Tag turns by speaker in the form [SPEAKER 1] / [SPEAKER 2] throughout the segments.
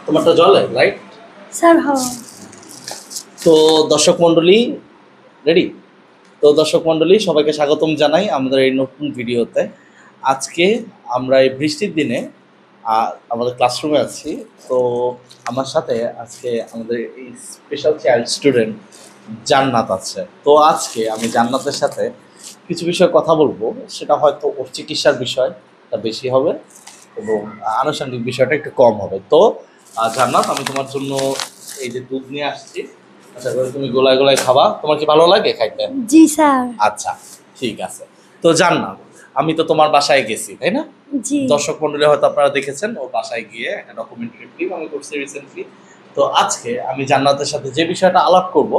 [SPEAKER 1] তোমারটা জলে right.
[SPEAKER 2] Sir হ
[SPEAKER 1] তো দর্শক মণ্ডলী রেডি। তো দর্শক মণ্ডলী সবাইকে স্বাগতম জানাই আমাদের এই নতুন ভিডিওতে। আজকে আমরা এই বৃষ্টির দিনে আমাদের ক্লাসরুমে আছি। তো আমার সাথে আজকে আমাদের এই স্পেশাল চাইল্ড স্টুডেন্ট জান্নাত আছে। তো আজকে আমি জান্নাতের সাথে কিছু বিষয়ে কথা বলবো, সেটা হয়তো ওর চিকিৎসার বিষয়টা বেশি হবে এবং আনুষঙ্গিক বিষয়টা একটু কম হবে। তো জান্নাত, আমি তোমার জন্য এই যে দুধ নিয়ে আসছি, আচ্ছা করে তুমি গোলায় গোলায় খাবা। তোমার কি ভালো লাগে খাইতে?
[SPEAKER 2] জি স্যার।
[SPEAKER 1] আচ্ছা ঠিক আছে। তো জান্নাত, আমি তো তোমার বাসায় গেছি তাই না?
[SPEAKER 2] জি
[SPEAKER 1] দর্শক মন্ডলী হয়তো আপনারা দেখেছেন ওর বাসায় গিয়ে একটা ডকুমেন্টারি ফিল্ম আমি করছি রিসেন্টলি। তো আজকে আমি জান্নাতের সাথে যে বিষয়টা আলাপ করব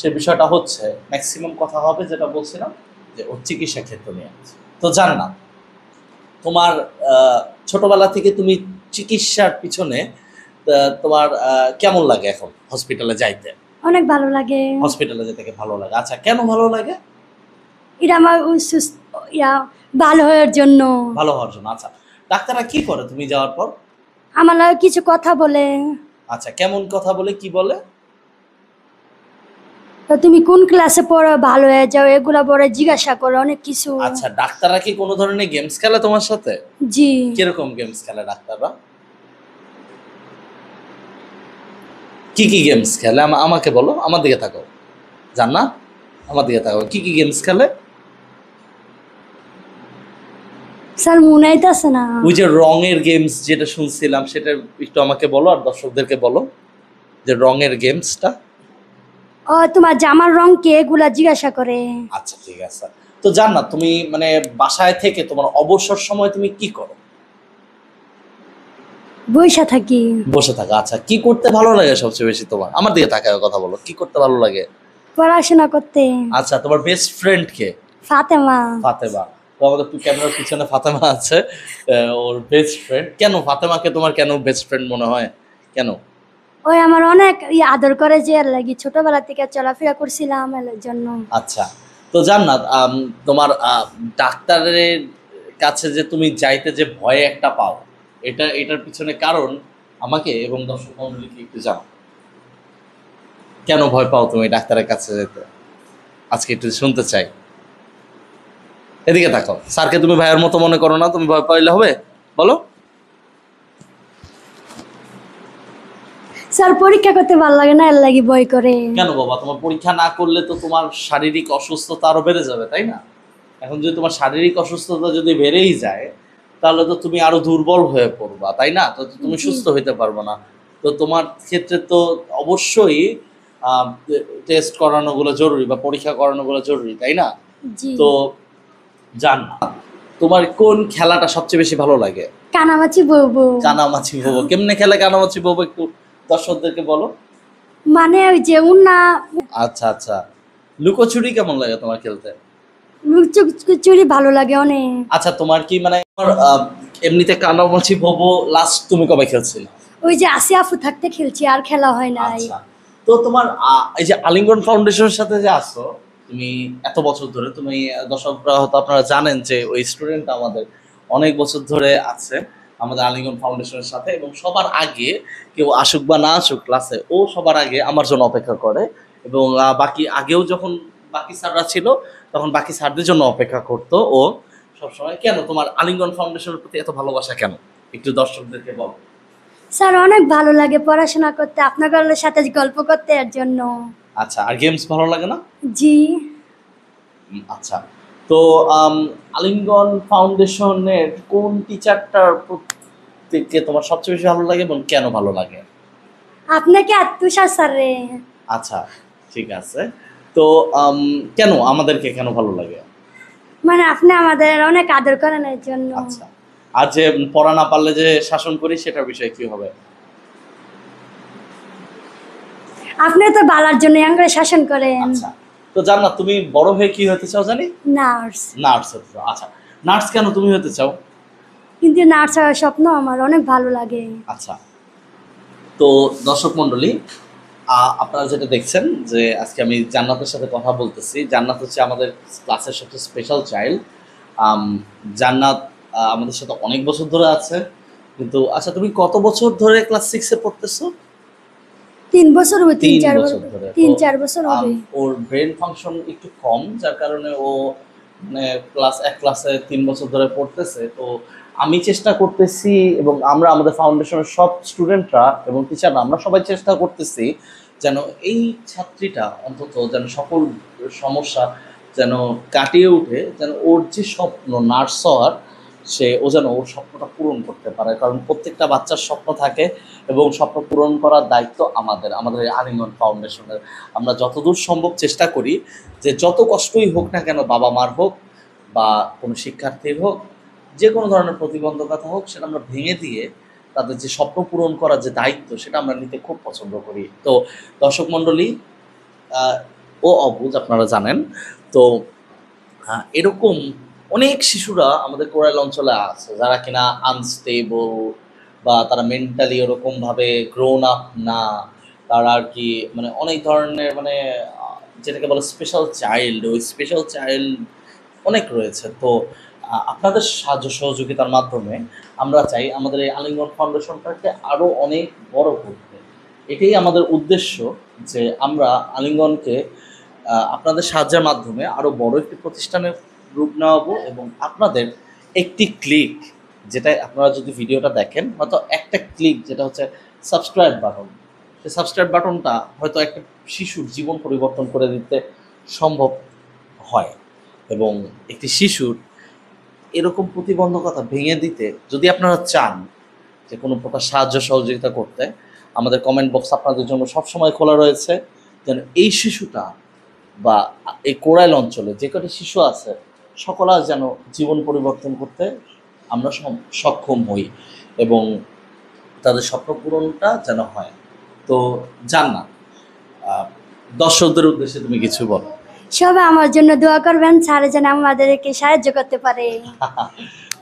[SPEAKER 1] সেই বিষয়টা হচ্ছে ম্যাক্সিমাম কথা হবে যেটা বলছিলাম যে ওর চিকিৎসা ক্ষেত্র নিয়ে। তো জান্নাত, তোমার ছোটবেলা থেকে তুমি চিকিৎসার পিছনে তোমার কেমন লাগে এখন হসপিটালে যাইতে?
[SPEAKER 2] অনেক ভালো লাগে।
[SPEAKER 1] হসপিটালে যেতে ভালো লাগে। আচ্ছা, কেন ভালো লাগে?
[SPEAKER 2] এটা আমার ভালো হওয়ার জন্য।
[SPEAKER 1] ভালো হওয়ার জন্য। আচ্ছা, ডাক্তাররা কি করে তুমি যাওয়ার পর?
[SPEAKER 2] আমার লাগে কিছু কথা বলে।
[SPEAKER 1] আচ্ছা, কেমন কথা বলে, কি বলে?
[SPEAKER 2] তো তুমি কোন ক্লাসে পড়ো, ভালো হয়ে যাও, এগুলা পরে জিজ্ঞাসা করে অনেক কিছু।
[SPEAKER 1] আচ্ছা, ডাক্তাররা কি কোনো ধরনের গেমস খেলে তোমার সাথে?
[SPEAKER 2] জি
[SPEAKER 1] কিরকম গেমস খেলে ডাক্তাররা? কি কি গেমস খেলে আমাকে বলো, আমার দিকে থাকো। জান্নাত, আমার দিকে থাকো, কি কি গেমস খেলে?
[SPEAKER 2] স্যার মনে হইতাছে না।
[SPEAKER 1] ওই যে রঙের গেমস যেটা শুনছিলাম সেটা একটু আমাকে বলো আর দর্শকদেরকে বলো, যে রঙের গেমসটা।
[SPEAKER 2] ও তোমার জামার রং কি, এগুলা জিজ্ঞাসা করে।
[SPEAKER 1] আচ্ছা ঠিক আছে। তো জান্নাত, তুমি মানে বাসায় থেকে তোমার অবসর সময় তুমি কি করো?
[SPEAKER 2] বইসা থাকি।
[SPEAKER 1] বসে থাকা। আচ্ছা, কি করতে ভালো লাগে সবচেয়ে বেশি তোমার? আমার দিকে তাকায় কথা বলো, কি করতে ভালো লাগে?
[SPEAKER 2] পড়াশোনা করতে।
[SPEAKER 1] আচ্ছা, তোমার বেস্ট ফ্রেন্ড কে?
[SPEAKER 2] ফাতেমা।
[SPEAKER 1] ফাতেমা। তো আমাদের ক্যামেরার পিছনে ফাতেমা আছে, ওর বেস্ট ফ্রেন্ড। কেন ফাতেমাকে তোমার কেন বেস্ট ফ্রেন্ড মনে হয়, কেন?
[SPEAKER 2] ওই আমার অনেক আদর করে, যে এর লাগি ছোটবেলা থেকে চলাফেরা করছিলাম এর জন্য।
[SPEAKER 1] আচ্ছা, তো জান্নাত, তোমার ডাক্তারের কাছে যে তুমি যাইতে যে ভয় একটা পাও, এটার পিছনে কারণ আমাকে এবং দর্শক মণ্ডলীকে একটু জানো। কেন ভয় পাও তুমি ডাক্তারের কাছে যেতে? আজকে একটু শুনতে চাই। এদিকে তাকাও, স্যারকে তুমি ভাইয়ের মতো মনে করো না, তুমি ভয় পাইলে হবে? বলো।
[SPEAKER 2] স্যার পরীক্ষা করতে ভালো লাগে না, এর লাগি ভয় করে।
[SPEAKER 1] কেন বাবা, তোমার পরীক্ষা না করলে তো তোমার শারীরিক অসুস্থতা আরো বেড়ে যাবে তাই না? এখন যদি তোমার শারীরিক অসুস্থতা যদি বেড়েই যায় তাহলে তো তুমি আরো দুর্বল হয়ে পড়বা তাই না? তো তুমি সুস্থ হইতে পারবে না। তো তোমার ক্ষেত্রে তো অবশ্যই টেস্ট করানোগুলো জরুরি বা পরীক্ষা করানোগুলো জরুরি তাই না?
[SPEAKER 2] জি।
[SPEAKER 1] তো জান, তোমার কোন খেলাটা সবচেয়ে বেশি ভালো লাগে?
[SPEAKER 2] কানামাছি বলবো।
[SPEAKER 1] কানামাছি ভোবো। কেমনে খেলে কানামাছি ভোবো একটু দর্শকদেরকে বলো।
[SPEAKER 2] মানে ওই যে উন্না
[SPEAKER 1] আচ্ছা আচ্ছা, লুকোচুরি কেমন লাগে তোমার খেলতে?
[SPEAKER 2] চুরি ভালো লাগে অনেক।
[SPEAKER 1] আচ্ছা, তোমার কি মানে এমনিতে কানামাছি ভোবো লাস্ট তুমি কবে খেলছিলে?
[SPEAKER 2] ওই যে আসি আফু থাকতে খেলছি, আর খেলা হয় নাই।
[SPEAKER 1] আচ্ছা, তো তোমার এই যে আলিঙ্গন ফাউন্ডেশনের সাথে যে আছো তুমি এত বছর ধরে, তুমি দর্শকরা হয়তো আপনারা জানেন যে ওই স্টুডেন্ট আমাদের অনেক বছর ধরে আছে আমাদের আলিঙ্গন ফাউন্ডেশনের সাথে, এবং সবার আগে কেউ আসুক বা না আসুক ক্লাসে, ও সবার আগে আমার জন্য অপেক্ষা করে। এবং বাকি আগেও যখন বাকি স্যাররা ছিল তখন বাকি স্যারদের জন্য অপেক্ষা করতো ও সবসময়। কেন তোমার আলিঙ্গন ফাউন্ডেশনের প্রতি এত ভালোবাসা কেন, একটু দর্শকদেরকে বলো।
[SPEAKER 2] স্যার অনেক ভালো লাগে পড়াশোনা করতে, আপনাদের সাথে গল্প করতে, এর জন্য।
[SPEAKER 1] আচ্ছা, আর গেমস ভালো লাগে না?
[SPEAKER 2] জি।
[SPEAKER 1] আচ্ছা, তো আলিঙ্গন ফাউন্ডেশনের কোন টিচারটার থেকে তোমার সবচেয়ে বেশি ভালো লাগে এবং কেন ভালো লাগে?
[SPEAKER 2] আপনাকে আর তুষার স্যার রে।
[SPEAKER 1] আচ্ছা ঠিক আছে। তো কেন আমাদেরকে কেন ভালো লাগে?
[SPEAKER 2] মানে আপনি আমাদের অনেক আদর করেন এর জন্য।
[SPEAKER 1] আচ্ছা, আর যে পড়া না পারলে যে শাসন করি সেটার বিষয়ে কি হবে?
[SPEAKER 2] আপনি তো বালার জন্য আঙ্গুলে শাসন করেন।
[SPEAKER 1] আচ্ছা, তো জান্নাত, তুমি বড় হয়ে কি হতে চাও জানি?
[SPEAKER 2] নার্স।
[SPEAKER 1] নার্স হতে চাও। আচ্ছা, নার্স কেন তুমি হতে চাও?
[SPEAKER 2] কিন্তু নার্স হওয়ার স্বপ্ন আমার অনেক ভালো লাগে।
[SPEAKER 1] আচ্ছা, তো দর্শক মণ্ডলী, আপনারা যেটা দেখছেন যে আজকে আমি জান্নাতের সাথে কথা বলতেছি। জান্নাত হচ্ছে আমাদের ক্লাসের সবচেয়ে স্পেশাল চাইল্ড। জান্নাত আমাদের সাথে অনেক বছর ধরে আছে কিন্তু আচ্ছা, তুমি কত বছর ধরে ক্লাস 6-এ পড়তেছো?
[SPEAKER 2] 3 বছর হবে,
[SPEAKER 1] 3
[SPEAKER 2] 3-4
[SPEAKER 1] বছর
[SPEAKER 2] বছর,
[SPEAKER 1] ধরে। তো
[SPEAKER 2] 3-4 বছর হবে।
[SPEAKER 1] ওর ব্রেন ফাংশন একটু কম, যার কারণে ও মানে ক্লাসে 3 বছর ধরে পড়তেছে। তো আমি চেষ্টা করতেছি এবং আমরা আমাদের ফাউন্ডেশনের সব স্টুডেন্টরা এবং টিচাররা আমরা সবাই চেষ্টা করতেছি যেন এই ছাত্রীটা অন্তত যেন সকল সমস্যা যেন কাটিয়ে উঠে, যেন ওর যে স্বপ্ন নার্স হওয়ার, ও যেন ওর স্বপ্নটা পূরণ করতে পারে। কারণ প্রত্যেকটা বাচ্চার স্বপ্ন থাকে এবং স্বপ্ন পূরণ করার দায়িত্ব আমাদের এই আলিঙ্গন ফাউন্ডেশনের। আমরা যতদূর সম্ভব চেষ্টা করি যে যত কষ্টই হোক না কেন, বাবা মার হোক বা কোনো শিক্ষার্থীর হোক, যে কোনো ধরনের প্রতিবন্ধকতা হোক, সেটা আমরা ভেঙে দিয়ে তাদের যে স্বপ্ন পূরণ করার যে দায়িত্ব, সেটা আমরা নিতে খুব পছন্দ করি। তো দর্শক মণ্ডলী, ও অবুঝ আপনারা জানেন। তো এরকম অনেক শিশুরা আমাদের কোরাইল অঞ্চলে আছে যারা কিনা আনস্টেবল বা তারা মেন্টালি ওরকমভাবে গ্রোন আপ না। তারা আর কি মানে অনেক ধরনের মানে যেটাকে বলে স্পেশাল চাইল্ড, ওই স্পেশাল চাইল্ড অনেক রয়েছে। তো আপনাদের সাহায্য সহযোগিতার মাধ্যমে আমরা চাই আমাদের এই আলিঙ্গন ফাউন্ডেশনটাকে আরও অনেক বড় করতে। এটাই আমাদের উদ্দেশ্য যে আমরা আলিঙ্গনকে আপনাদের সাহায্যের মাধ্যমে আরও বড় একটি প্রতিষ্ঠানের রূপ নেওয়াবো এবং আপনাদের একটি ক্লিক, যেটাই আপনারা যদি ভিডিওটা দেখেন, হয়তো একটা ক্লিক যেটা হচ্ছে সাবস্ক্রাইব বাটন, সেই সাবস্ক্রাইব বাটনটা হয়তো একটা শিশুর জীবন পরিবর্তন করে দিতে সম্ভব হয়। এবং একটি শিশুর এরকম প্রতিবন্ধকতা ভেঙে দিতে যদি আপনারা চান যে কোনো প্রকার সাহায্য সহযোগিতা করতে, আমাদের কমেন্ট বক্স আপনাদের জন্য সবসময় খোলা রয়েছে। যেন এই শিশুটা বা এই কোরাইল অঞ্চলে যে কটি শিশু আছে, সকলা যেন জীবন পরিবর্তন করতে আমরা সক্ষম হই এবং তাদের স্বপ্ন পূরণটা যেন হয়। তো জান্নাত, দর্শকদের উদ্দেশ্যে তুমি কিছু বলো।
[SPEAKER 2] সবাই আমার জন্য দোয়া করবেন, স্যার যেন আমাদেরকে সাহায্য করতে পারে।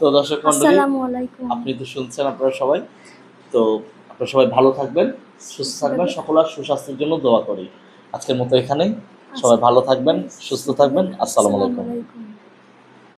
[SPEAKER 1] তো দর্শক মণ্ডলী,
[SPEAKER 2] আসসালামু আলাইকুম।
[SPEAKER 1] আপনি তো শুনছেন আপনারা সবাই। তো আপনারা সবাই ভালো থাকবেন, সুস্থ থাকবেন, সকলের সুস্বাস্থ্যের জন্য দোয়া করি। আজকের মতো এখানেই। সবাই ভালো থাকবেন, সুস্থ থাকবেন। আসসালামু আলাইকুম।